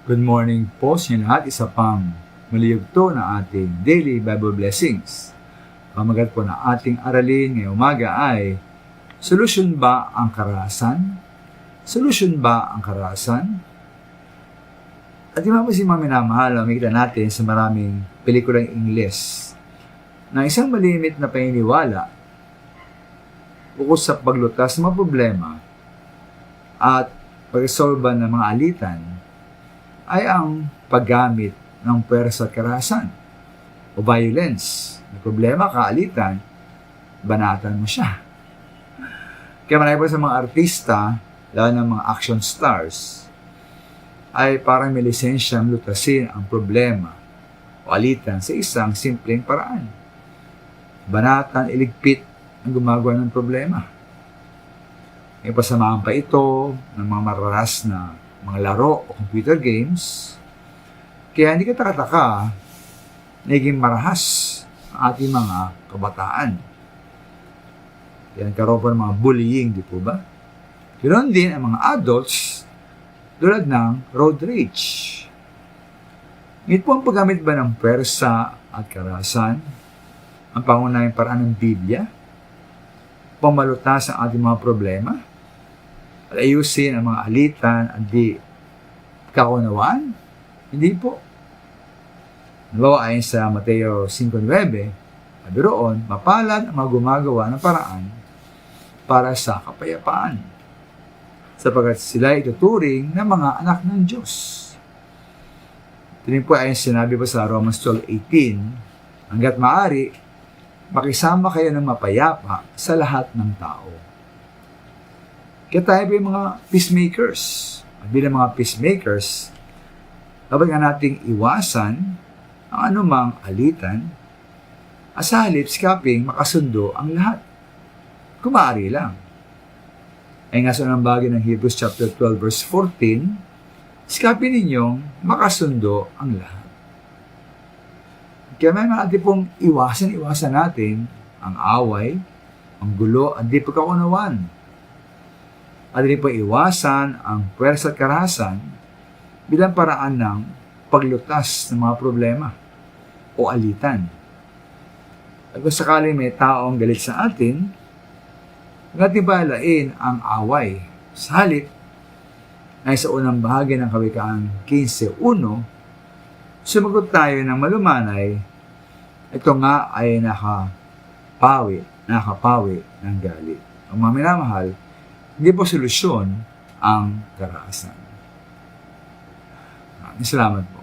Good morning po sa inyo lahat. Isa pang maliyugto na ating daily Bible blessings. Pamagat po na ating aralin ngayong umaga ay, solusyon ba ang karahasan? Solusyon ba ang karahasan? At yung mga minamahal, makikita natin sa maraming pelikulang Ingles na isang malimit na paniniwala ukol sa paglutas ng mga problema at pag-resolve ng mga alitan ay ang paggamit ng puwersa at karahasan o violence. May problema, kaalitan, banatan mo siya. Kaya marami po sa mga artista, lalo ng mga action stars, ay parang may lisensyang lutasin ang problema o alitan sa isang simpleng paraan. Banatan, iligpit ang gumagawa ng problema. May pasamahan pa ito ng mga mararas na mga laro o computer games. Kaya hindi ka taka-taka naging marahas ang ating mga kabataan. Kaya nagkaroon po ng mga bullying, di po ba? Ganoon din ang mga adults tulad ng road rage. Ngunit po ang paggamit ba ng pwersa at karahasan ang pangunahing paraan ng Biblia? Pamalutas ang ating mga problema? At ayusin ang mga alitan at di kaunawaan? Hindi po. Nabawa ayon sa Mateo 5:9, sabi roon, mapalad ang mga gumagawa ng paraan para sa kapayapaan, sapagkat sila ituturing na mga anak ng Diyos. Ito rin po ayon sinabi po sa Romans 12:18, hanggat maaari, makisama kayo ng mapayapa sa lahat ng tao. Kaya tayo po yung mga peacemakers. At bilang mga peacemakers, dapat nga nating iwasan ang anumang alitan at sa halip sikaping makasundo ang lahat. Kung maaari lang. Ay nga sa unang bagay ng Hebrews chapter 12 verse 14, sikapin ninyong makasundo ang lahat. Kaya may natin pong iwasan natin ang away, ang gulo at di pagkaunawan. At rin po iwasan ang puwersa at karahasan bilang paraan ng paglutas ng mga problema o alitan. At kung sakali may taong galit sa atin, natin balain ang away. Sa halip, ay sa unang bahagi ng Kawikaan 15:1, sumagot tayo ng malumanay, ito nga ay nakapawi ng galit. Ang mga minamahal, hindi po solusyon ang karahasan. Salamat po.